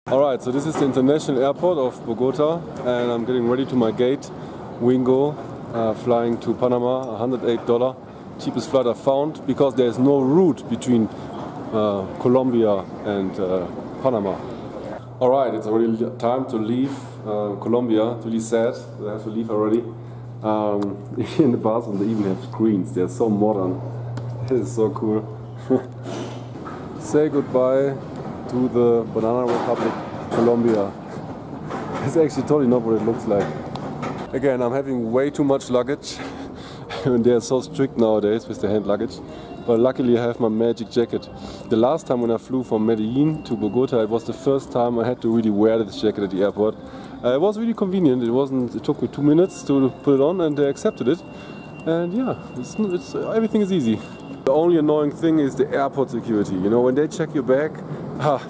Alright, so this is the international airport of Bogota and I'm getting ready to my gate. Wingo, flying to Panama, $108. Cheapest flight I found because there is no route between Colombia and Panama. Alright, it's already time to leave Colombia. It's really sad that I have to leave already. In the bathroom they even have screens, they're so modern. It is so cool. Say goodbye to the Banana Republic, Colombia. It's actually totally not what it looks like. Again, I'm having way too much luggage and they're so strict nowadays with the hand luggage. But luckily I have my magic jacket. The last time when I flew from Medellin to Bogota, it was the first time I had to really wear this jacket at the airport. It was really convenient. It took me 2 minutes to put it on and they accepted it. And yeah, everything is easy. The only annoying thing is the airport security. You know, when they check your bag,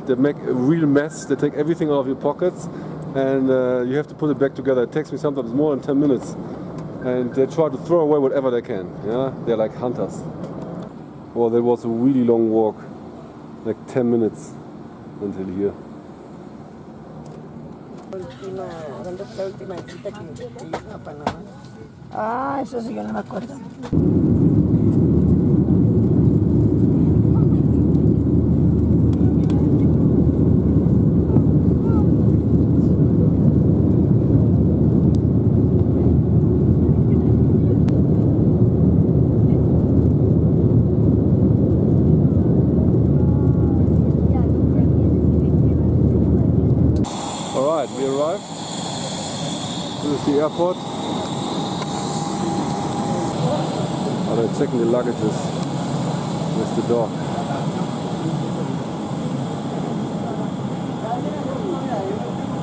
they make a real mess. They take everything out of your pockets and you have to put it back together. It takes me sometimes more than 10 minutes. And they try to throw away whatever they can. Yeah, they're like hunters. Well, that was a really long walk, like 10 minutes until here. ¿Dónde fue la última cita que hizo a Panamá? Ah, eso sí, yo no me acuerdo. Alright, we arrived. This is the airport. They're checking the luggages with the dog.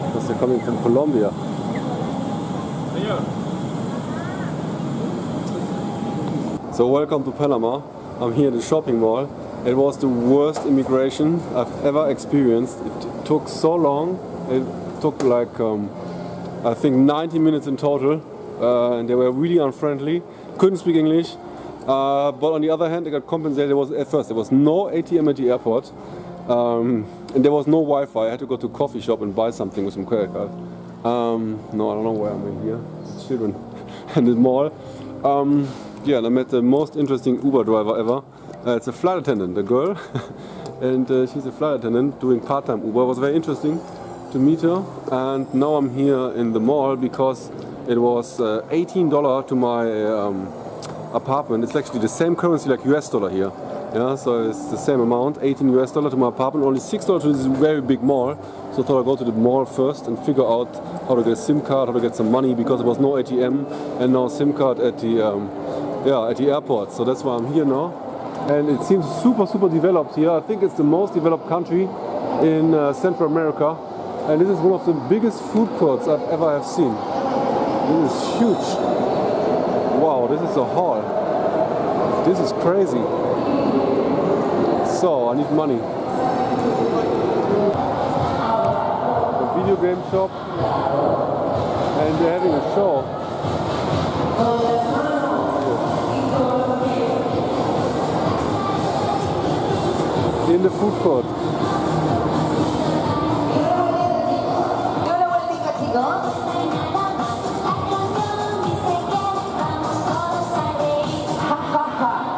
Because they're coming from Colombia. So welcome to Panama. I'm here in the shopping mall. It was the worst immigration I've ever experienced. It took so long. It took like I think 90 minutes in total, and they were really unfriendly. Couldn't speak English, but on the other hand, I got compensated. At first there was no ATM at the airport, and there was no Wi-Fi. I had to go to a coffee shop and buy something with some credit card. No, I don't know where I'm in here. It's children and the mall. Yeah, and I met the most interesting Uber driver ever. It's a flight attendant, a girl, and she's a flight attendant doing part-time Uber. It was very interesting to meet her, and now I'm here in the mall because it was $18 to my apartment. It's actually the same currency like US dollar here. Yeah, so it's the same amount, $18 US to my apartment, only $6 to this very big mall. So I thought I'd go to the mall first and figure out how to get a SIM card, how to get some money, because there was no ATM and no SIM card at the at the airport. So that's why I'm here now. And it seems super developed here. I think it's the most developed country in Central America. And this is one of the biggest food courts I've ever seen. This is huge. Wow, this is a hall. This is crazy. So, I need money. A video game shop. And they're having a show. In the food court.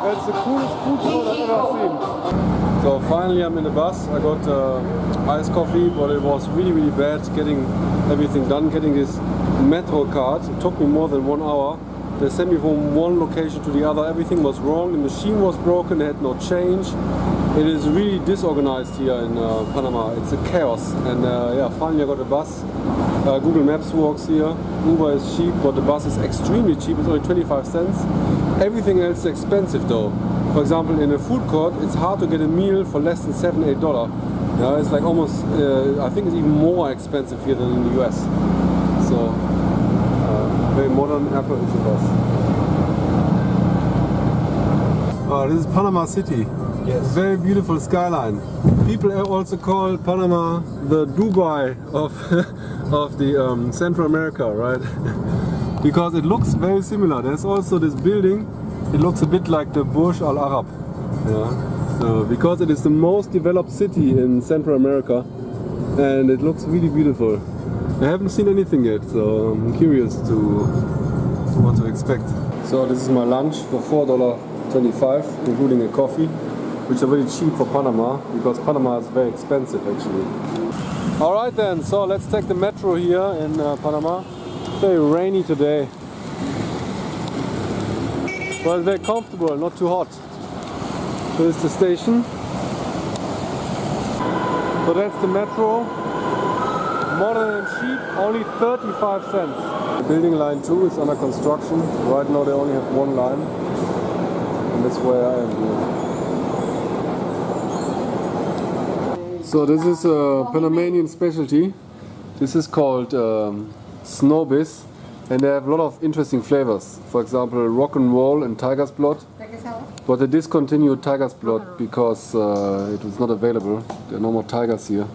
That's the coolest food court I've ever seen. So finally I'm in the bus. I got iced coffee, but it was really bad getting everything done. Getting this metro card, it took me more than 1 hour. They sent me from one location to the other. Everything was wrong. The machine was broken. They had no change. It is really disorganized here in Panama. It's a chaos. And yeah, finally I got a bus. Google Maps works here. Uber is cheap, but the bus is extremely cheap. It's only 25 cents. Everything else is expensive though. For example, in a food court, it's hard to get a meal for less than $7–8. Yeah, it's like almost, I think it's even more expensive here than in the US. So, very modern airport is a bus. This is Panama City. Yes. Very beautiful skyline. People also call Panama the Dubai of the Central America, right? Because it looks very similar. There's also this building. It looks a bit like the Burj Al Arab. Yeah. Because it is the most developed city in Central America. and it looks really beautiful. I haven't seen anything yet, so I'm curious to what to expect. So this is my lunch for $4.25, including a coffee, which are very cheap for Panama, because Panama is very expensive actually. Alright then, so let's take the metro here in Panama. It's very rainy today, but it's very comfortable, not too hot. So this is the station. So that's the metro. Modern and cheap, only 35 cents. The building line 2 is under construction. Right now they only have one line. And that's where I am here. So this is a Panamanian specialty. This is called snowbiz. And they have a lot of interesting flavors. For example, rock and roll and tiger's blood. But they discontinued tiger's blood because it was not available. There are no more tigers here.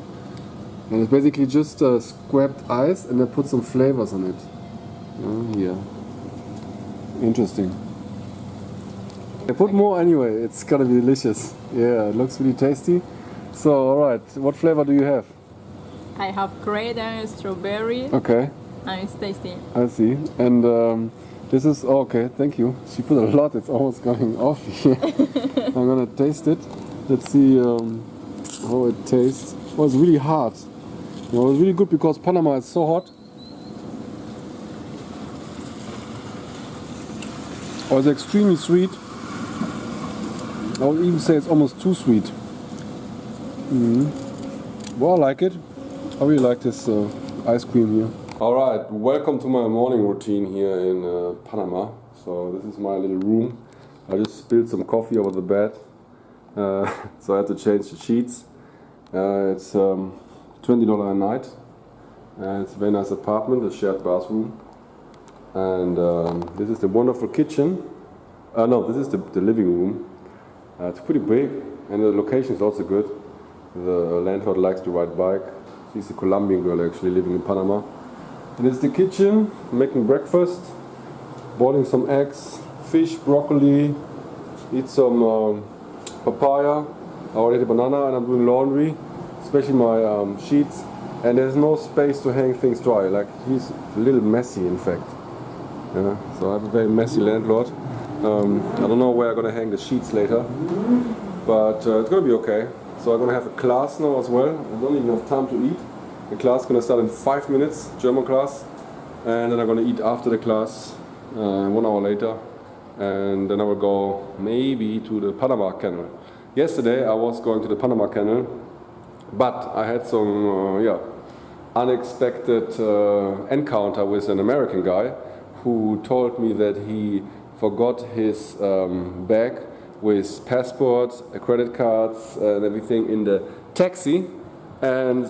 And it's basically just scraped ice and they put some flavors on it. Here. Interesting. They put more anyway, it's gonna be delicious. Yeah, it looks really tasty. So, alright, what flavor do you have? I have grape and strawberry. Okay. And it's tasty. I see. And this is, okay, thank you. She put a lot, it's almost going off here. I'm gonna taste it. Let's see how it tastes. Oh, it's really hard. You know, it's really good because Panama is so hot. Oh, it's extremely sweet. I would even say it's almost too sweet. Well, I like it. I really like this ice cream here. Alright, welcome to my morning routine here in Panama. So this is my little room. I just spilled some coffee over the bed. So I had to change the sheets. It's $20 a night. It's a very nice apartment, a shared bathroom. And this is the wonderful kitchen. No, this is the living room. It's pretty big and the location is also good. The landlord likes to ride bike. She's a Colombian girl actually living in Panama. And it's the kitchen, making breakfast, boiling some eggs, fish, broccoli, eat some papaya. I already ate a banana and I'm doing laundry, especially my sheets. And there's no space to hang things dry. Like, he's a little messy in fact. Yeah, so I have a very messy landlord. I don't know where I'm gonna hang the sheets later, but it's gonna be okay. So I'm gonna have a class now as well. I don't even have time to eat. The class is gonna start in 5 minutes, German class, and then I'm gonna eat after the class 1 hour later, and then I will go maybe to the Panama Canal. Yesterday I was going to the Panama Canal, but I had some unexpected encounter with an American guy who told me that he forgot his bag with passports, credit cards and everything in the taxi, and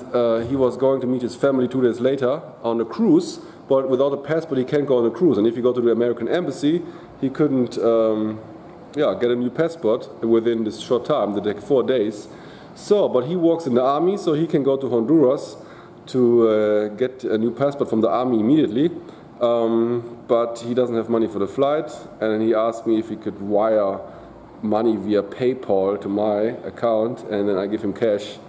he was going to meet his family 2 days later on a cruise, but without a passport he can't go on a cruise, and if you go to the American embassy he couldn't get a new passport within this short time, the 4 days. So, but he works in the army, so he can go to Honduras to get a new passport from the army immediately. But he doesn't have money for the flight, and then he asked me if he could wire money via PayPal to my account, and then I give him cash.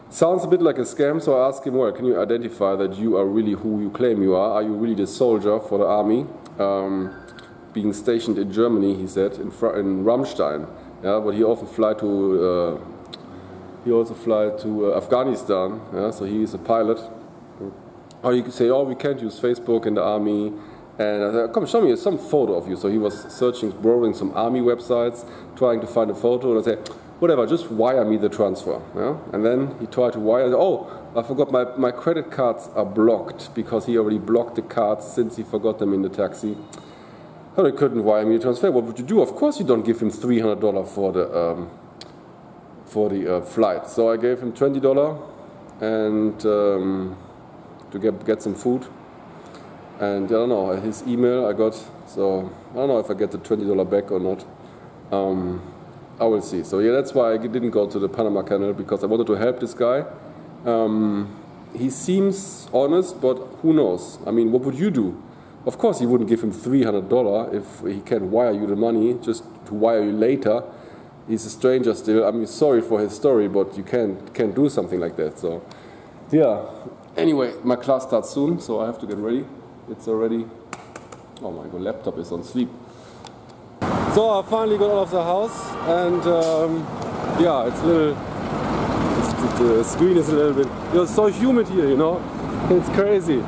Sounds a bit like a scam, so I asked him, well, can you identify that you are really who you claim you are? Are you really the soldier for the army? Being stationed in Germany, he said, in Ramstein. Yeah, but he also fly to Afghanistan. Yeah, so he is a pilot. Or you could say, oh, we can't use Facebook in the army. And I said, come, show me some photo of you. So he was searching, browsing some army websites, trying to find a photo. And I said, whatever, just wire me the transfer. Yeah? And then he tried to wire. Oh, I forgot my credit cards are blocked because he already blocked the cards since he forgot them in the taxi. So he couldn't wire me the transfer. What would you do? Of course, you don't give him $300 for the flight. So I gave him $20 and to get some food. And I don't know, his email I got, so I don't know if I get the $20 back or not. I will see. So yeah, that's why I didn't go to the Panama Canal, because I wanted to help this guy. He seems honest, but who knows? I mean, what would you do? Of course, you wouldn't give him $300 if he can wire you the money just to wire you later. He's a stranger still. I mean, sorry for his story, but you can't do something like that. So Yeah. Anyway, my class starts soon, so I have to get ready. It's already. Oh my god, laptop is on sleep. So I finally got out of the house, and yeah, it's a little. The screen is a little bit. It's so humid here, you know. It's crazy.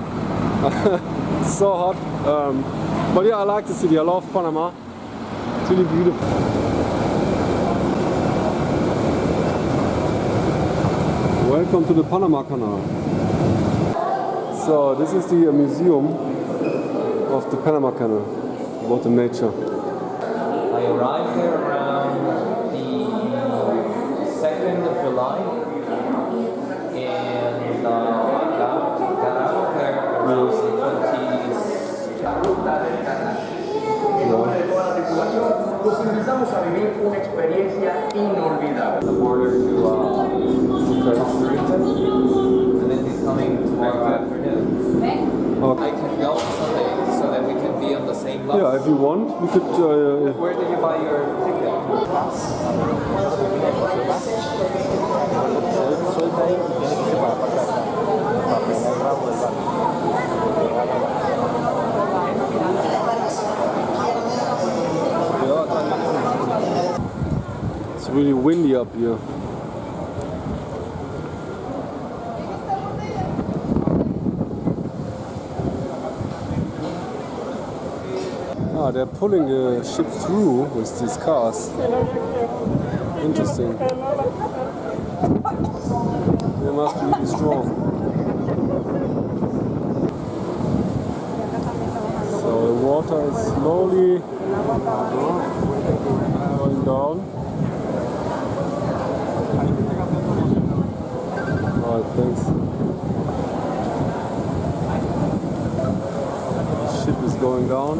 It's so hot. But yeah, I like the city. I love Panama. It's really beautiful. Welcome to the Panama Canal. So this is the museum of the Panama Canal, about the nature. I arrived there around the 2nd of July, and got out of there around the 20th. Los invitamos a vivir una experiencia inolvidable. The border to Costa Rica, and then he's coming tomorrow afternoon. Okay. I can go on Sunday so that we can be on the same bus. Yeah, if you want, we could. Where did you buy your ticket? It's really windy up here. Ah, they're pulling the ship through with these cars. Interesting. They must be really strong. So the water is slowly going down. Alright, thanks. The ship is going down.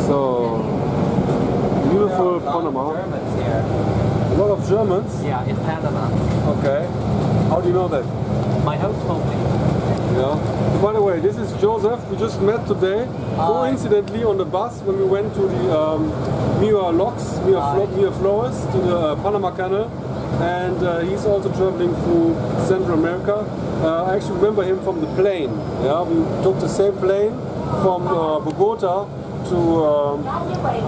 So, beautiful Panama. Germans here. A lot of Germans? Yeah, in Panama. Okay. How do you know that? My host told me. Yeah. By the way, this is Joseph. We just met today, coincidentally, on the bus when we went to the Mira Locks, Mira Flores, to the Panama Canal. And he's also traveling through Central America. I actually remember him from the plane. Yeah, we took the same plane from Bogota to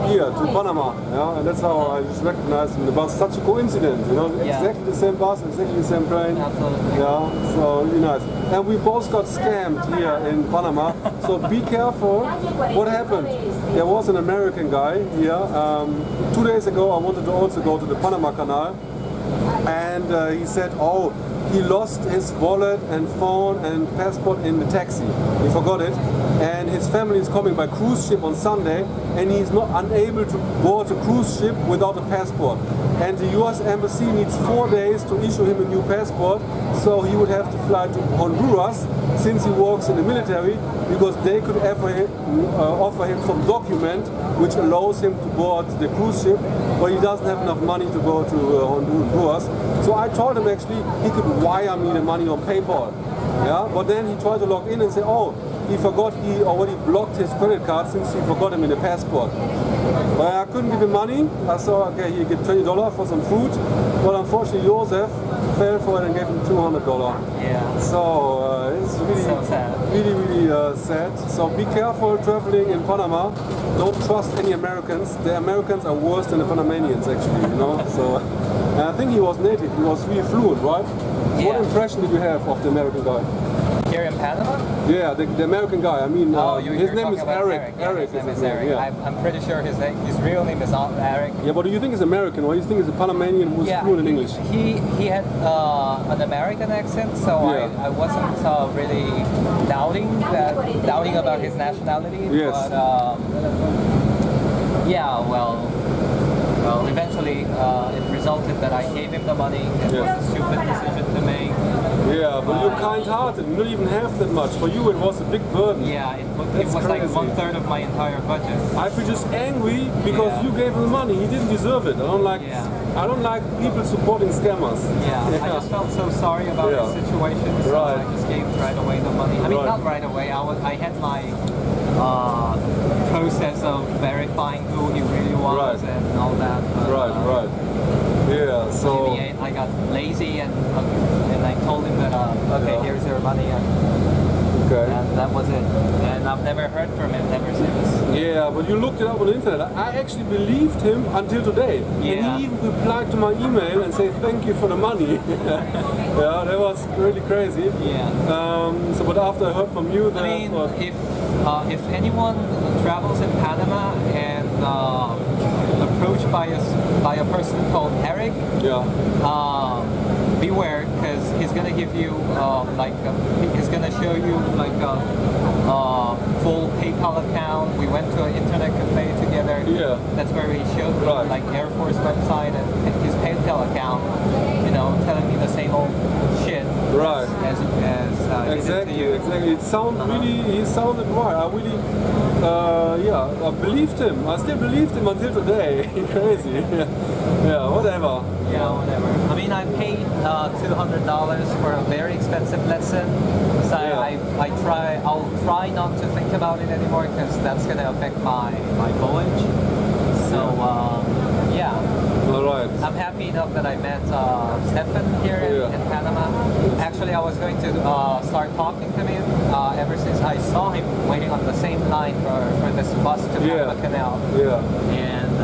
here to Panama. Yeah, and that's how I just recognized him. The bus. Such a coincidence, you know, exactly the same bus, exactly the same plane. Absolutely. Yeah, so really nice. And we both got scammed here in Panama. So be careful. What happened? There was an American guy here. 2 days ago, I wanted to also go to the Panama Canal. And he said, oh, he lost his wallet and phone and passport in the taxi. He forgot it. And his family is coming by cruise ship on Sunday, and he's not unable to board a cruise ship without a passport. And the US embassy needs 4 days to issue him a new passport, so he would have to fly to Honduras since he works in the military, because they could offer him some document which allows him to board the cruise ship, but he doesn't have enough money to go to Honduras. So I told him actually he could wire me the money on PayPal. Yeah, but then he tried to log in and say, oh, he forgot he already blocked his credit card since he forgot him in the passport. But I couldn't give him money. I saw, okay, he get $20 for some food. But unfortunately, Joseph fell for it and gave him $200. Yeah. So it's really, So sad. really sad. So be careful traveling in Panama. Don't trust any Americans. The Americans are worse than the Panamanians, actually. You know. So, and I think he was native. He was really fluent, right? So Yeah. what impression did you have of the American guy? Here in Panama? Yeah, the American guy. I mean, his name is Eric. Yeah, Eric his name is is his Eric. name. Yeah. I'm pretty sure his real name is not Eric. Yeah, but do you think he's American or do you think he's a Panamanian who's fluent in English? He had an American accent, so Yeah. I wasn't really doubting about his nationality. Yes. But yeah, well, eventually it resulted that I gave him the money. It was a stupid decision to make. Yeah, but you're kind-hearted. You don't even have that much. For you, it was a big burden. Yeah, it was like crazy. 1/3 of my entire budget. I feel just angry because you gave him the money. He didn't deserve it. I don't like people supporting scammers. Yeah, I just felt so sorry about the situation, so I just gave right away the money. I mean, not right away. I had my process of verifying who he really was and all that. But, right. Yeah, so in the end, I got lazy and I told him that okay, here's your money, and that was it. And I've never heard from him ever since. Yeah, but you looked it up on the internet. I actually believed him until today. Yeah. And he even replied to my email and said thank you for the money. Yeah, that was really crazy. Yeah. So, but after I heard from you, I mean, if anyone travels in Panama and approached by a person called Eric, beware, because he's gonna give you he's gonna show you like a full PayPal account. We went to an internet cafe together. Yeah. That's where he showed me like Air Force website and his PayPal account. You know, telling me the same old shit. Right. As exactly. It sounded he sounded right. I really, I believed him. I still believed him until today. Crazy. Yeah, whatever. Yeah, whatever. I mean, I paid $200 for a very expensive lesson. So I'll try not to think about it anymore because that's gonna affect my voyage. So All right. I'm happy enough that I met Stefan here in Panama. Actually, I was going to start talking to him ever since I saw him waiting on the same line for this bus to Panama Canal. Yeah. And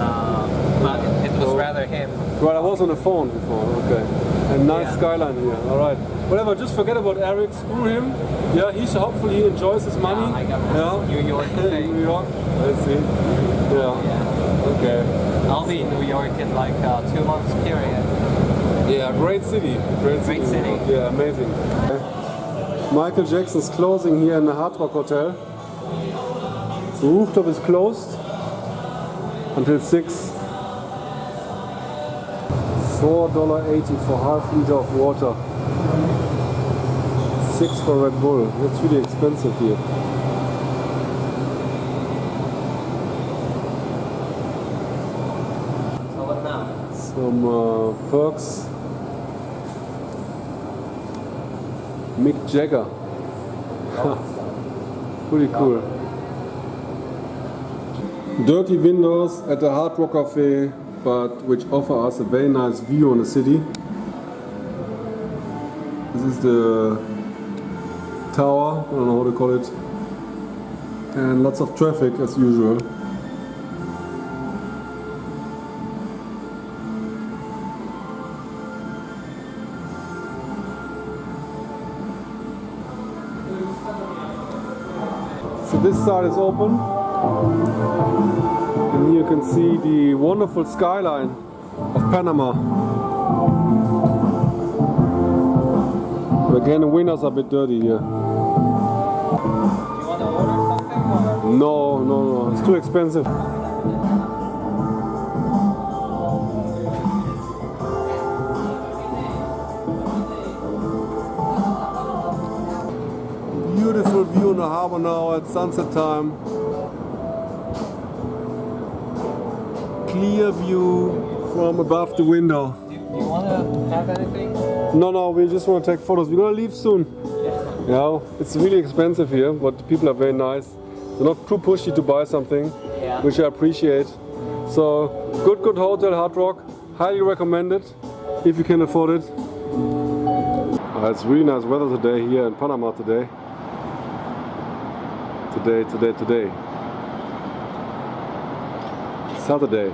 but it was rather him. Right, I was on the phone before. Okay. And nice skyline here. All right. Whatever. Just forget about Eric. Screw him. Yeah. Hopefully he enjoys his money. I got this New York thing. New York. Let's see. Yeah. Okay. I'll be in New York in like 2 months period. Yeah, great city. Great city. Yeah, amazing. Michael Jackson's closing here in the Hard Rock Hotel. The rooftop is closed until 6. $4.80 for half liter of water. 6 for Red Bull. That's really expensive here. Some perks. Mick Jagger. Pretty cool. Dirty windows at the Hard Rock Cafe, but which offer us a very nice view on the city. This is the tower, I don't know how to call it. And lots of traffic as usual. So this side is open, and here you can see the wonderful skyline of Panama. But again, the windows are a bit dirty here. You want to order something? No, it's too expensive. Beautiful view in the harbor now at sunset time. Clear view from above the window. Do you want to have anything? No, we just want to take photos. We're gonna leave soon. Yeah, it's really expensive here, but the people are very nice. They're not too pushy to buy something, which I appreciate. So, good hotel, Hard Rock. Highly recommend it if you can afford it. It's really nice weather today here in Panama today. Today. Saturday.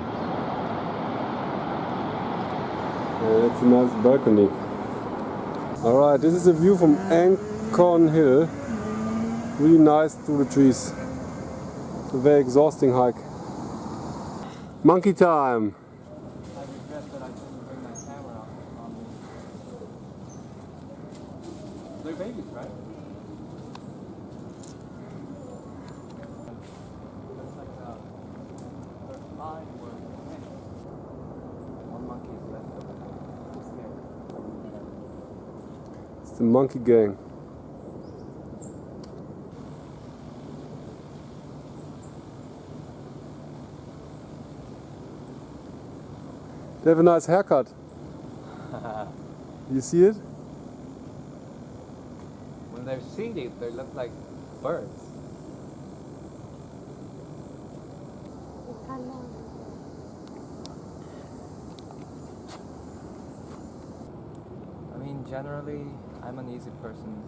It's a nice balcony. Alright, this is a view from Ancon Hill. Really nice through the trees. It's a very exhausting hike. Monkey time! I regret that I didn't bring my camera on me. They're babies, right? That's like they're fine. The monkey gang. They have a nice haircut. You see it? When they're singing, they look like birds. I mean, generally, I'm an easy person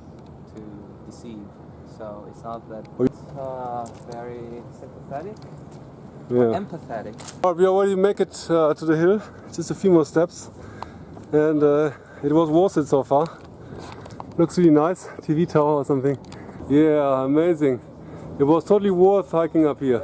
to deceive, so it's not that very sympathetic, Yeah. empathetic. We already make it to the hill, just a few more steps, and it was worth it so far. Looks really nice, TV tower or something. Yeah, amazing. It was totally worth hiking up here.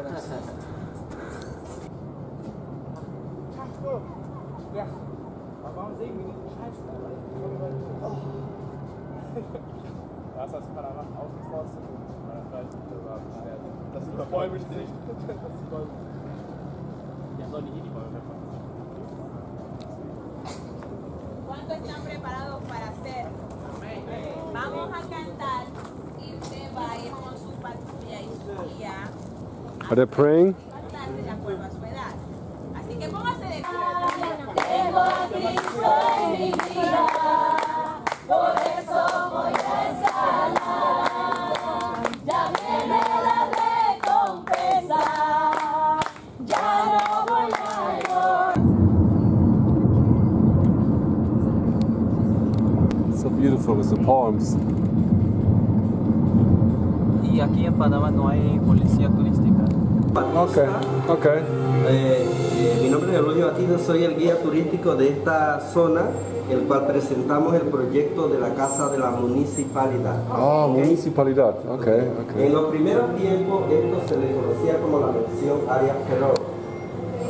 ¿Cuántos están preparados para hacer? Vamos a cantar y usted va a ir con su patrulla y su guía Are they praying? bastante de acuerdo a su edad. Así que póngase de pie. Tengo a Cristo en mi vida, por eso voy a escalar. Ya viene la recompensa, ya no voy a llorar. So beautiful with the palms. Y aquí en Panamá no hay policía turística. Okay, okay. Mi nombre es Albrook, soy el guía turístico de esta zona, el cual presentamos el proyecto de la casa de la municipalidad. Ah, municipalidad. Okay, En okay. los primeros tiempos esto se le conocía como la mención área Ferro.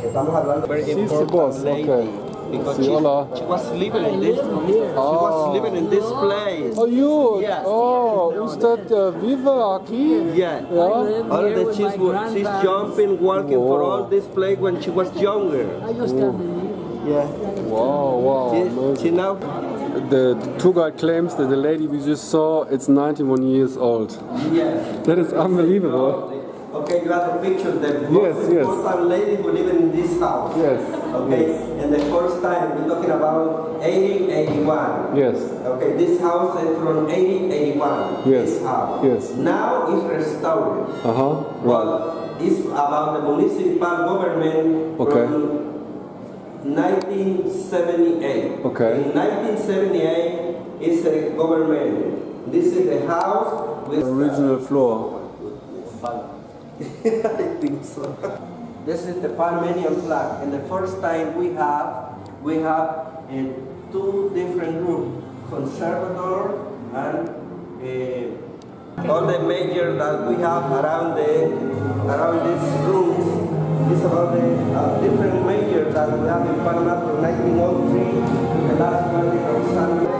Estamos hablando de She's the boss. Okay. because Sí, hola. she was living in this. She was living in this place. Oh, you? Yes. Oh, usted vive aquí? Yeah. Yeah. All that she's jumping, walking for Whoa. all this place when she was younger. Yeah. Wow, wow. She Amazing. now. The tour guide claims that the lady we just saw is 91 years old. Yeah. That is unbelievable. Okay, you have a picture of the Yes, most yes. important lady who live in this house. Yes. Okay, and the first time we're talking about 1881. Yes. Okay, this house is from 1881. Yes, This house. yes. Now it's restored. Uh-huh. Right. Well, it's about the municipal government Okay. from 1978. Okay. In 1978 is a government. This is the house with Original floor. I think so. This is the Panamanian flag, and the first time we have two different groups, conservator and all the major that we have around this room. It's about the different majors that we have in Panama from 1903. The last one is Rosario.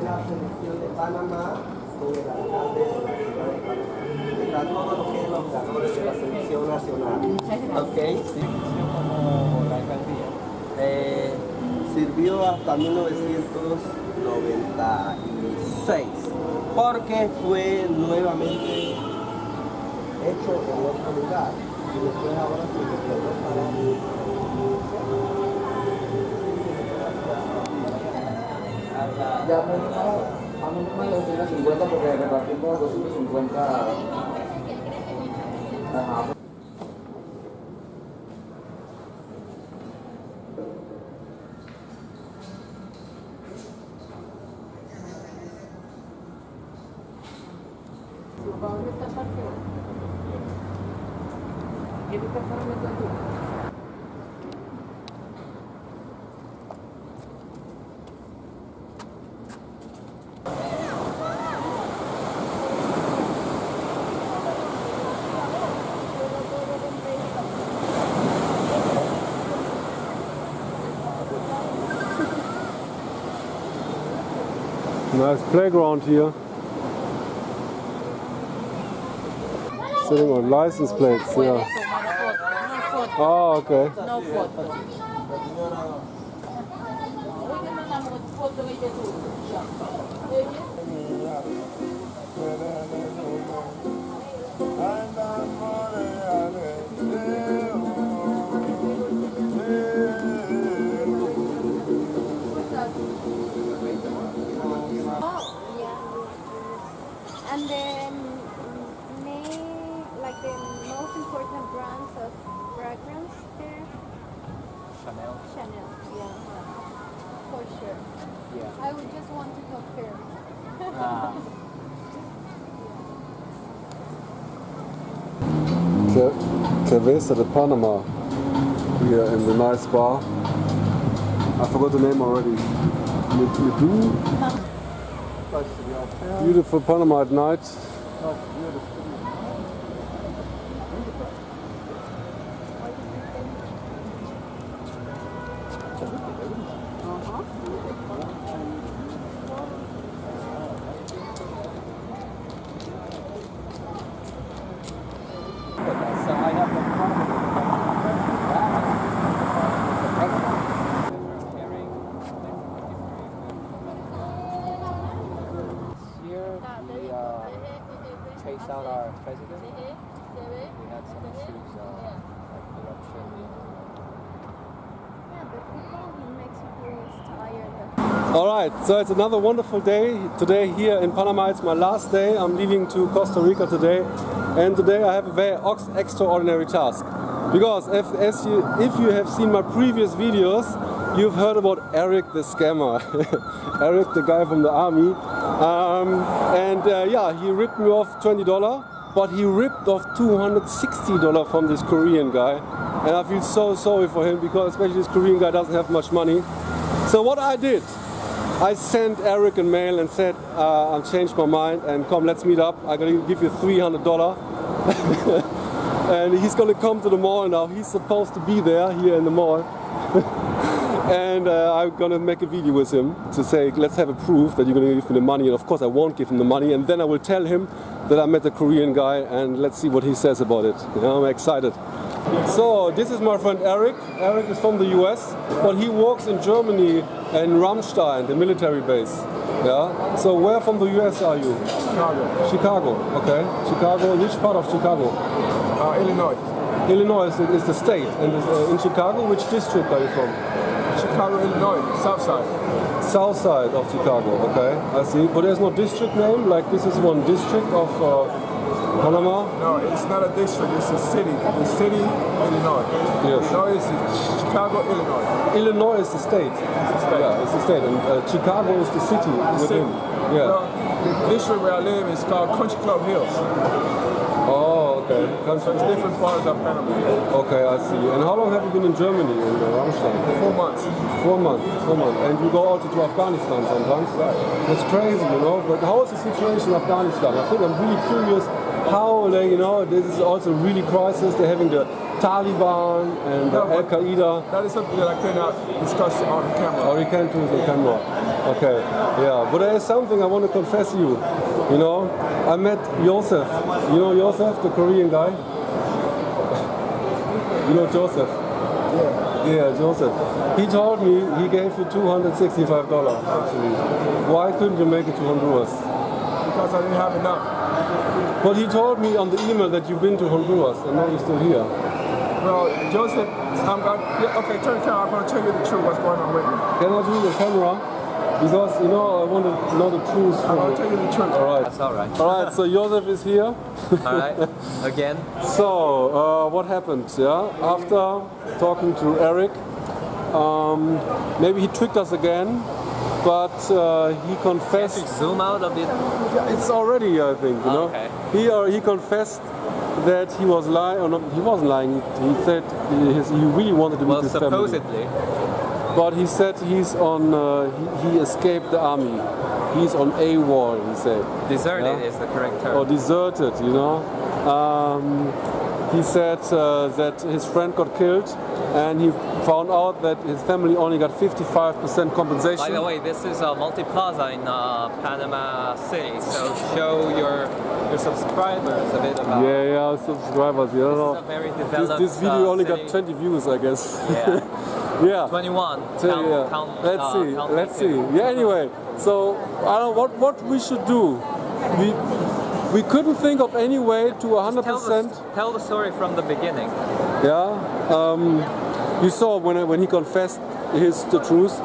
La selección de Panamá con el alcalde. A todos los que son los ganadores de la selección nacional. Ok, sí. Como la alcaldía. Sirvió hasta 1996 porque fue nuevamente hecho en otro lugar y después ahora se recuerda para ya a mí no me 250 porque repartimos 250. Ajá. Nice playground here. Sitting on license plates, yeah. Oh, okay. No foto. And then like the most important brands of fragrance there? Chanel. Chanel, yeah. For sure. Yeah. I would just want to compare. Cerveza de Panama here in the nice bar. I forgot the name already. Beautiful Panama at night. So I have no problem. Here we chased out our president. We had some issues, like corruption. Yeah, but people in Mexico is tired. Alright, so it's another wonderful day today here in Panama. It's my last day. I'm leaving to Costa Rica today, and today I have a very extraordinary task. Because if you have seen my previous videos, you've heard about Eric the scammer. Eric, the guy from the army. Yeah, he ripped me off $20, but he ripped off $260 from this Korean guy. And I feel so sorry for him, because especially this Korean guy doesn't have much money. So what I did, I sent Eric a mail and said, I've changed my mind and come, let's meet up. I'm going to give you $300. And he's going to come to the mall now. He's supposed to be there here in the mall. And I'm going to make a video with him to say, let's have a proof that you're going to give me the money. And of course I won't give him the money. And then I will tell him that I met a Korean guy, and let's see what he says about it. You know, I'm excited. So this is my friend Eric. Eric is from the US, but he works in Germany in Ramstein, the military base. Yeah. So where from the US are you? Chicago. Chicago. Okay. Chicago. Which part of Chicago? Illinois. Illinois is the state. And in Chicago, which district are you from? Chicago, Illinois, south side. South side of Chicago. Okay, I see. But there's no district name. Like this is one district of Panama. No, it's not a district. It's a city. The city, Illinois. Yes. Illinois is Chicago, Illinois. Illinois is the state. It's the state. Yeah, it's the state. And Chicago is the city within. Yeah. Well, the district where I live is called Country Club Hills. Oh, okay. So it's different parts of Panama. Okay, I see. And how long have you been in Germany, in Ramstein? 4 months. 4 months. 4 months. And you go also to Afghanistan sometimes? Right. That's crazy, you know. But how is the situation in Afghanistan? I think I'm really curious how they, you know, this is also really crisis. They're having the Taliban and Al-Qaeda. That is something that I cannot discuss on camera. Oh, you can't do it on camera. Okay, yeah. But there is something I want to confess to you. You know, I met Joseph. You know Joseph, the Korean guy? You know Joseph? Yeah. Yeah, Joseph. He told me he gave you $265 actually. Why couldn't you make it to Honduras? Because I didn't have enough. But he told me on the email that you've been to Honduras and now you're still here. Well, Joseph, okay, turn the camera. I'm going to tell you the truth, what's going on with me. Can I do the camera? Because, you know, I want to know the truth. I'm going to tell you the truth. All right. That's all right. All right, so Joseph is here. All right. Again. So, what happened, yeah? After talking to Eric, maybe he tricked us again, but he confessed... Can you zoom out a bit? It's already, I think, you know? Okay. He confessed that he was lying, or not, he wasn't lying, he said he really wanted to meet his family. Well, supposedly. But he said he's on, he escaped the army. He's on AWOL, he said. Deserted is the correct term. Or deserted, you know. He said that his friend got killed, and he found out that his family only got 55% compensation. By the way, this is a multi-plaza in Panama City, so show your subscribers a bit about... Yeah, subscribers, you know. This is a very developed this video only city. got 20 views, I guess. Yeah. Yeah. 21. So, yeah. Let's see. Yeah. Anyway, so I don't know what we should do. We couldn't think of any way to 100%. Tell the story from the beginning. Yeah. You saw when he confessed the truth,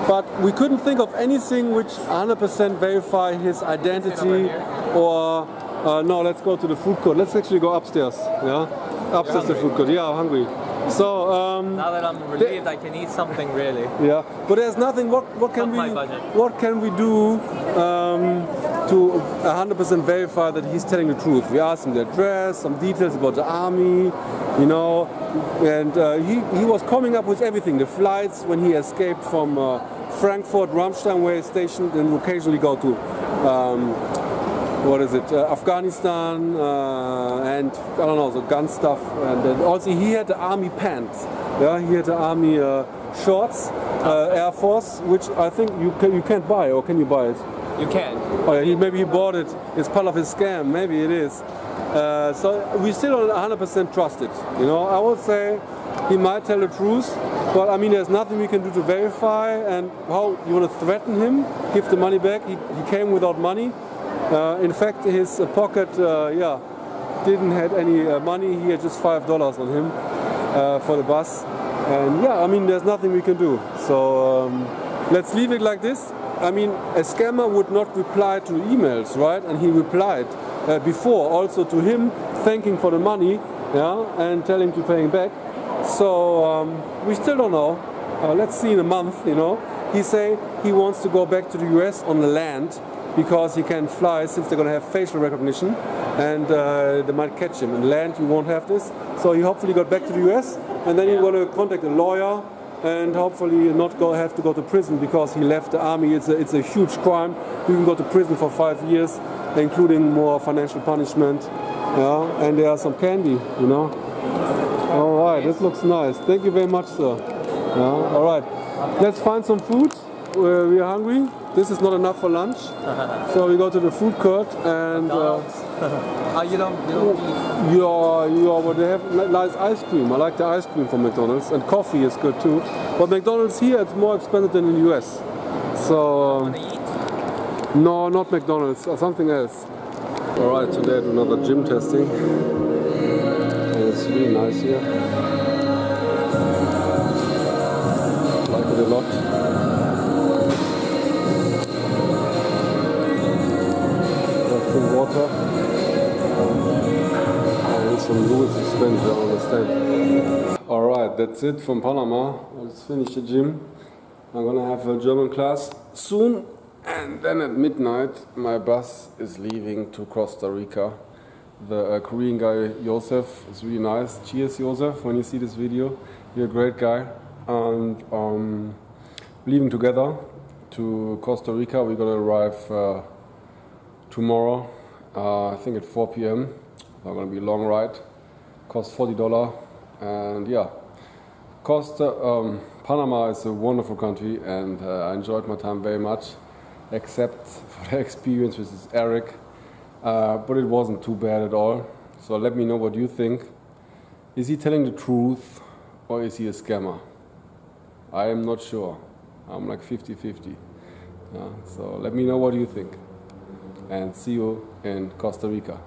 but we couldn't think of anything which 100% verify his identity or. No, let's go to the food court. Let's actually go upstairs. Yeah, upstairs to the food court. Yeah, I'm hungry. So now that I'm relieved, I can eat something really. Yeah, but there's nothing. What can we do to 100% verify that he's telling the truth? We asked him the address, some details about the army, you know, and he was coming up with everything. The flights when he escaped from Frankfurt, Ramstein, where he's stationed, and occasionally go to. Afghanistan and I don't know, the gun stuff, and then also he had the army pants. Yeah, he had the army shorts, Air Force, which I think you can't buy, or can you buy it? You can. Oh yeah, maybe he bought it. It's part of his scam. Maybe it is. So we still don't 100% trust it. You know, I would say he might tell the truth, but I mean, there's nothing we can do to verify. And how you want to threaten him? Give the money back? He came without money. In fact, his pocket, didn't have any money. He had just $5 on him for the bus. And yeah, I mean, there's nothing we can do. So let's leave it like this. I mean, a scammer would not reply to emails, right? And he replied before also to him, thanking for the money, yeah, and telling to pay him back. So we still don't know. Let's see in a month, you know. He say he wants to go back to the US on the land, because he can fly since they're going to have facial recognition and they might catch him. In land you won't have this. So he hopefully got back to the US and then he's going to contact a lawyer and hopefully not have to go to prison because he left the army. It's a huge crime. You can go to prison for 5 years, including more financial punishment. Yeah, and there are some candy, you know. All right, this looks nice. Thank you very much, sir. Yeah, all right, let's find some food. We are hungry. This is not enough for lunch, so we go to the food court and you don't eat. They have nice ice cream. I like the ice cream from McDonald's, and coffee is good too. But McDonald's here it's more expensive than in the US. So no, not McDonald's, or something else. All right, today I do another gym testing. And it's really nice here. I like it a lot. Water and some Louis suspension, I understand. Alright, that's it from Panama. Let's finish the gym. I'm gonna have a German class soon, and then at midnight my bus is leaving to Costa Rica. The Korean guy Joseph is really nice. Cheers, Joseph, when you see this video. You're a great guy. And leaving together to Costa Rica. We're gonna arrive tomorrow, I think at 4 p.m. It's going to be a long ride. Costs $40, and yeah, Costa, Panama is a wonderful country, and I enjoyed my time very much, except for the experience with Eric. But it wasn't too bad at all. So let me know what you think. Is he telling the truth, or is he a scammer? I am not sure. I'm like 50-50. So let me know what you think. And see you in Costa Rica.